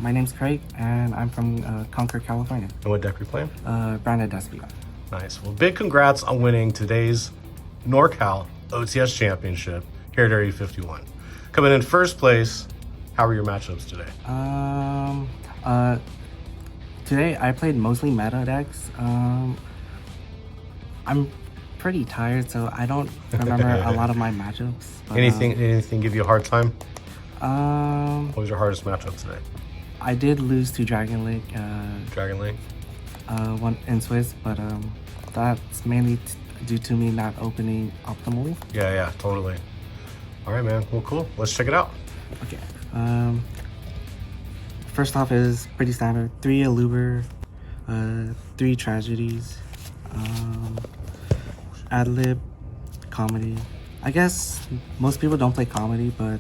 My name's Craig, and I'm from Concord, California. And what deck are you playing? Branded Despia. Nice. Well, big congrats on winning today's NorCal OTS Championship here at Area 51. Coming in first place, how were your matchups today? Today I played mostly meta decks. I'm pretty tired, so I don't remember a lot of my matchups. But, anything give you a hard time? What was your hardest matchup today? I did lose to Dragon Lake. Dragon Lake? One in Swiss, but that's mainly due to me not opening optimally. Yeah, totally. All right, man. Well, cool. Let's check it out. Okay. First off is pretty standard. 3 Aluber, 3 Tragedies, Adlib, Comedy. I guess most people don't play Comedy, but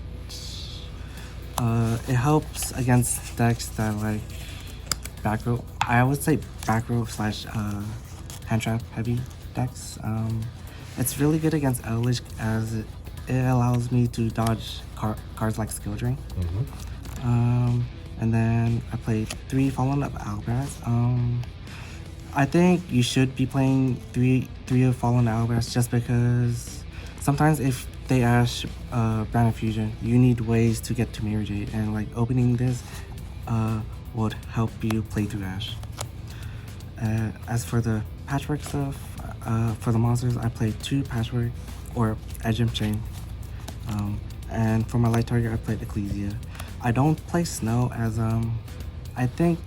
it helps against decks that like back row. I would say back row slash hand trap heavy decks. It's really good against Elvish as it allows me to dodge cards like Skill Drain. And then I played 3 Fallen of Albaraz. I think you should be playing three of Fallen Albaraz just because sometimes if they ash Brand Fusion, you need ways to get to Mirror Jade, and like opening this would help you play through Ash. As for the patchwork stuff, for the monsters, I played 2 patchwork or Edgem Chain. And for my light target, I played Ecclesia. I don't play Snow as I think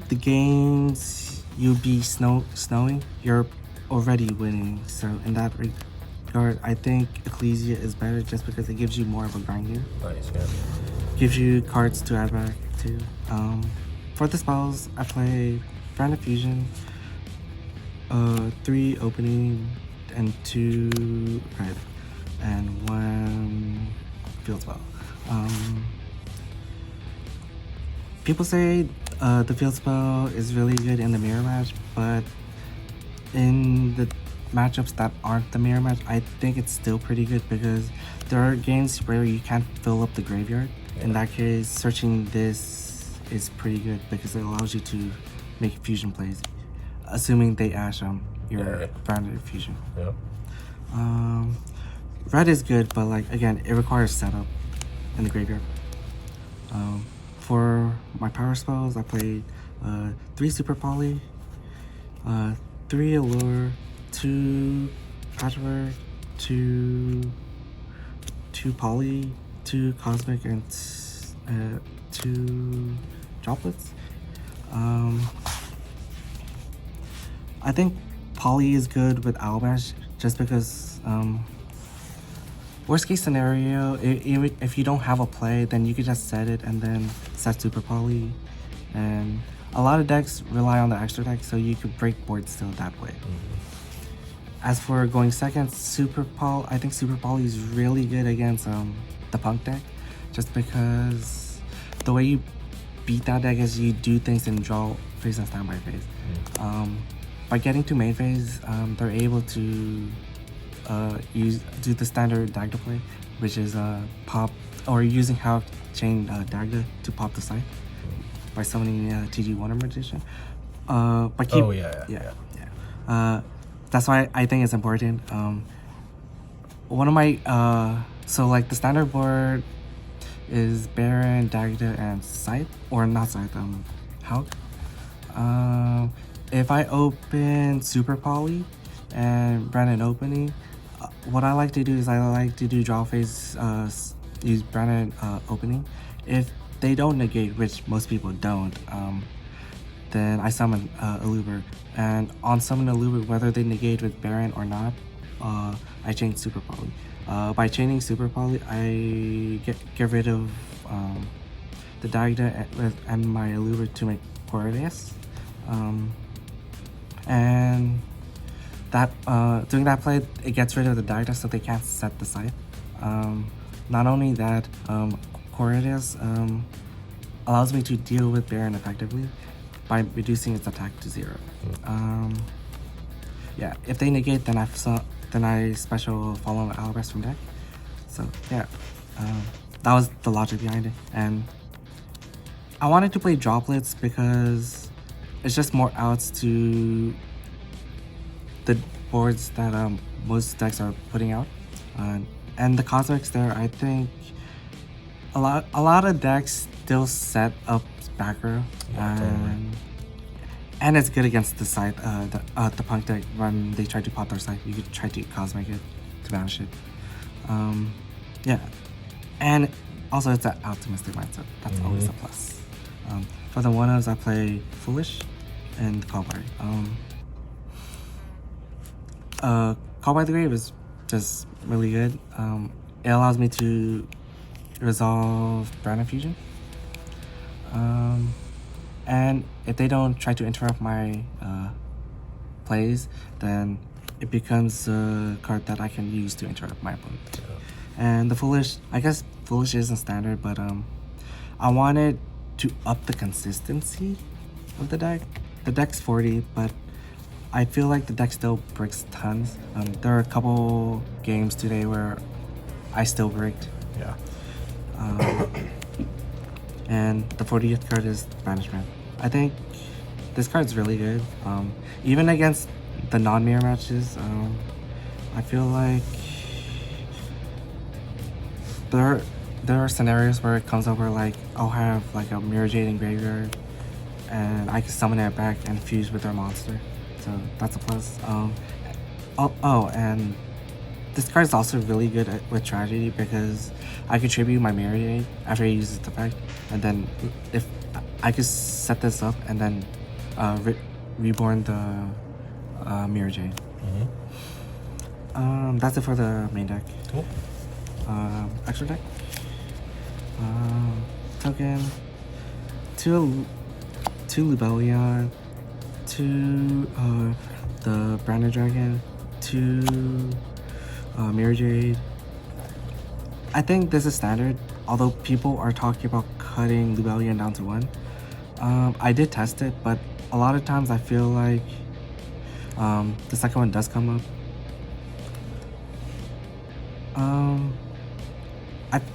the games you be snowing, you're already winning. So in that regard, I think Ecclesia is better just because it gives you more of a grind here. Nice, yeah. Gives you cards to add back too. For the spells, I play Brand of Fusion, 3 opening and 2 red, and 1 field spell. People say the field spell is really good in the mirror match, but in the matchups that aren't the mirror match, I think it's still pretty good because there are games where you can't fill up the graveyard. Yeah. In that case, searching this is pretty good because it allows you to make fusion plays, assuming they ash your branded fusion. Yeah. Red is good, but like again, it requires setup in the graveyard. For my power spells, I played 3 Super Poly, 3 Allure, 2 Patchwork, 2 Poly, 2 Cosmic, and 2 Droplets. I think Poly is good with Albash just because worst case scenario, if you don't have a play, then you could just set it and then set Super Poly. And a lot of decks rely on the extra deck, so you could break board still that way. As for going second, I think Super Poly is really good against the Punk deck, just because the way you beat that deck is you do things in draw phase and standby phase. By getting to main phase, they're able to do the standard Dagda play, which is pop or using Half Chain Dagda to pop the site by summoning TG Wonder Magician. That's why I think it's important. One of my so like the standard board is Baron, Dagda, and Scythe, or not Scythe, Hulk. If I open Super Poly and Brandon opening, what I like to do is I like to do draw phase, use Brandon opening. If they don't negate, which most people don't, then I summon Aluber. And on summon Aluber, whether they negate with Baron or not, I chain Super Poly. By chaining Super Poly, I get rid of the Dagda and my Aluber to make Cordeus. And that doing that play, it gets rid of the Dagda so they can't set the scythe. Not only that, Cordeus allows me to deal with Baron effectively by reducing its attack to 0. Yeah, if they negate, then I special Fallen Albaraz from deck. So yeah, that was the logic behind it. And I wanted to play droplets because it's just more outs to the boards that most decks are putting out, and the cosmics there. I think a lot of decks still set up backer, and it's good against the side the punk deck when they try to pop their side. You could try to cosmic it to banish it. Yeah, and also it's an optimistic mindset. That's always a plus. For the one-ups, I play Foolish and Call by. Call by the Grave is just really good. It allows me to resolve Brand Fusion. And if they don't try to interrupt my plays, then it becomes a card that I can use to interrupt my opponent. Yeah. And the Foolish, I guess Foolish isn't standard, but I wanted to up the consistency of the deck. The deck's 40, but I feel like the deck still bricks tons. There are a couple games today where I still bricked. Yeah. And the 40th card is Banishment. I think this card's really good. Even against the non-mirror matches, I feel like there are scenarios where it comes over like I'll have like a Mirror Jade in graveyard and I can summon it back and fuse with their monster. So that's a plus. And this card is also really good with Tragedy because I can tribute my Mirror Jade after he uses the effect, and then if I could set this up and then reborn the Mirror Jade. That's it for the main deck. Cool. Extra deck. Token. Two Lubellion. Two the Branded Dragon. Two Mirror Jade. I think this is standard, although people are talking about cutting Lubellion down to 1. I did test it, but a lot of times I feel like the second one does come up.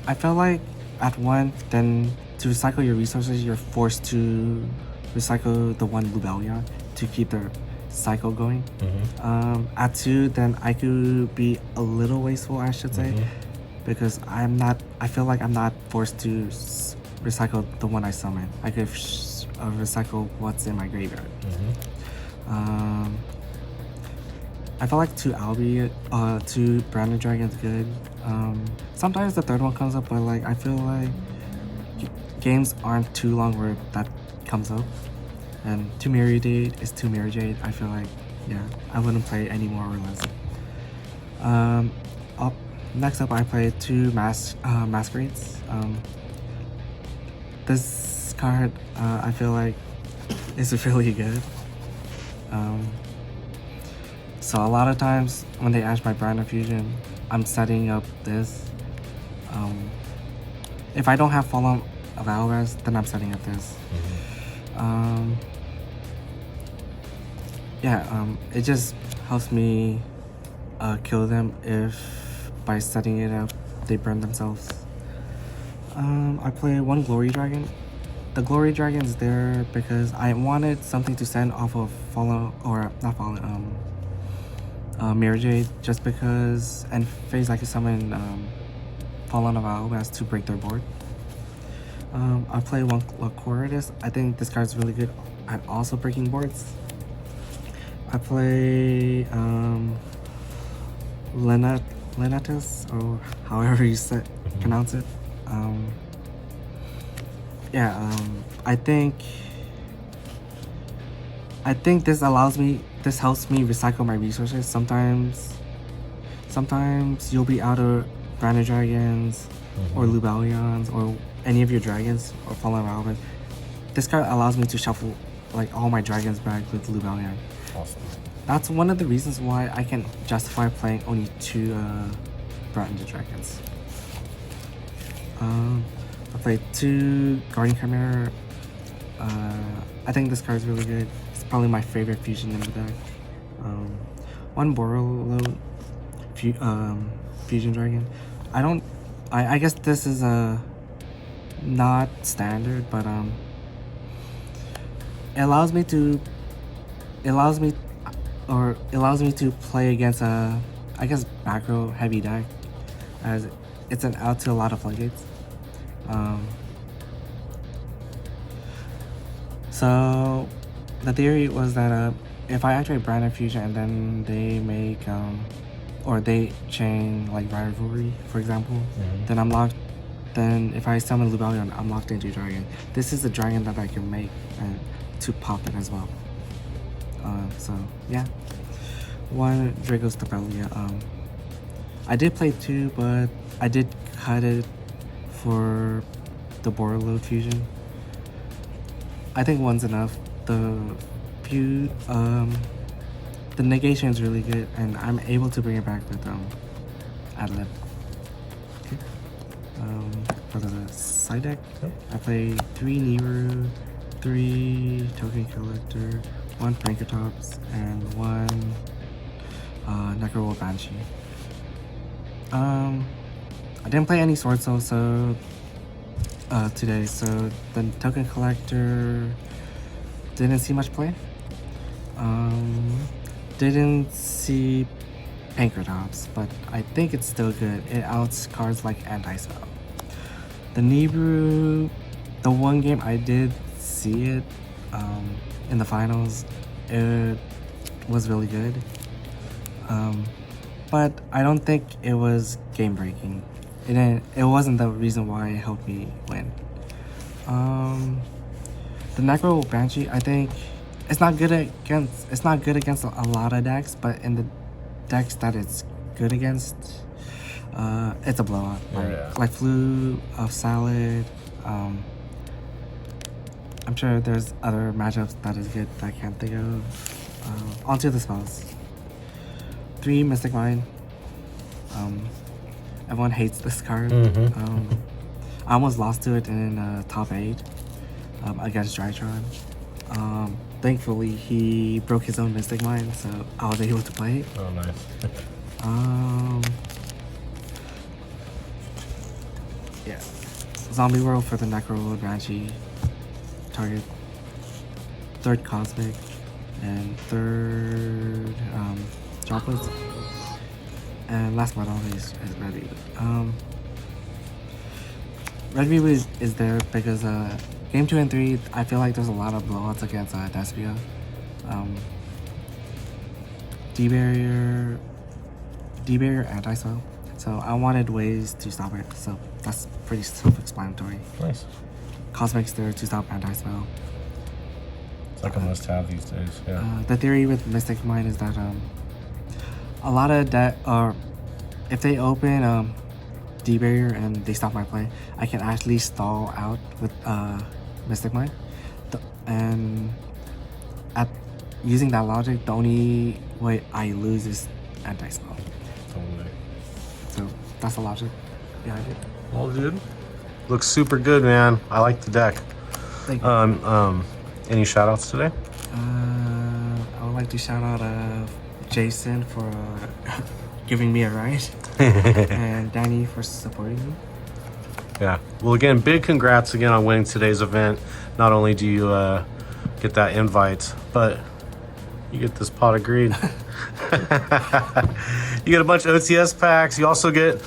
I felt like at 1, then to recycle your resources, you're forced to recycle the 1 Lubellion to keep the cycle going. At 2, then I could be a little wasteful, I should say, because I feel like I'm not forced to recycle the 1 I summon. I could recycle what's in my graveyard. I feel like 2 Albi, 2 Branded Dragon's good. Sometimes the 3rd one comes up, but like I feel like games aren't too long where that comes up. And 2 Mirror Jade is 2 Mirror Jade. I feel like, yeah, I wouldn't play any more or less. Next up, I play 2 Masquerades. This card, I feel like, is really good. So a lot of times when they ask my Brand of Fusion, I'm setting up this. If I don't have Fallen of Alvarez, then I'm setting up this. It just helps me kill them if by setting it up they burn themselves. I play 1 Glory Dragon. The Glory Dragon is there because I wanted something to send off of Mirror Jade, just because and phase I could summon Fallen of Alvarez to break their board. I play 1 Corridus. I think this card is really good at also breaking boards. I play Lenatus, or however you pronounce it. I think this helps me recycle my resources. Sometimes you'll be out of Branded Dragons or Lubellions or any of your dragons or Fallen Relevant. This card allows me to shuffle like all my dragons back with Lubellion. Awesome. That's one of the reasons why I can justify playing only 2 Branded Dragons. I played 2 Guardian Chimera. I think this card is really good. It's probably my favorite fusion in the deck. 1 Borolo Fusion Dragon. I guess this is not standard, but it allows me to play against a, I guess, back row heavy deck, as it's an out to a lot of floodgates. So the theory was that if I activate Brand Infusion and then they make or they chain like Rivalry, for example, then I'm locked. Then if I summon Lubellion, I'm locked into Dragon. This is the dragon that I can make to pop it as well. So yeah, one Draco's Despia. I did play 2, but I did cut it for the border load fusion. I think 1's enough. The negation is really good, and I'm able to bring it back with ad-lib. Okay. For the side deck, I play 3 Niru, 3 Token Collector, 1 Frankertops, and 1 Necro Banshee. I didn't play any Sword Soul today, so the Token Collector didn't see much play. Didn't see Pankratops, but I think it's still good. It outs cards like Anti-Spell. The Nibiru, the one game I did see it in the finals, it was really good. But I don't think it was game breaking. It wasn't the reason why it helped me win. The Necro Banshee, I think it's not good against a lot of decks, but in the decks that it's good against, it's a blowout. Like Flu of Salad. I'm sure there's other matchups that is good that I can't think of. Onto the spells. 3 Mystic Mine. Everyone hates this card. I almost lost to it in top 8 against Drytron. Thankfully, he broke his own Mystic Mine, so I was able to play it. Oh, nice. Yeah. Zombie World for the Necro Banshee. Target. 3rd Cosmic. And 3rd Droplets. And last but not least is Red Reaver. Red Reaver is there because game 2 and 3, I feel like there's a lot of blowouts against Despia. D-Barrier, Anti-Spell. So I wanted ways to stop it, so that's pretty self-explanatory. Nice. Cosmic's there to stop Anti-Spell. It's like a must-have these days, yeah. The theory with Mystic Mine is that a lot of that, or if they open D-Barrier and they stop my play, I can actually stall out with Mystic Mine. And using that logic, the only way I lose is Anti-Spell. Totally. So that's the logic behind it. Well, dude, looks super good, man. I like the deck. Thank you. Any shout-outs today? I would like to shout out Jason for giving me a ride, and Danny for supporting me. Yeah. Well, again, big congrats again on winning today's event. Not only do you get that invite, but you get this pot of greed. You get a bunch of OTS packs. You also get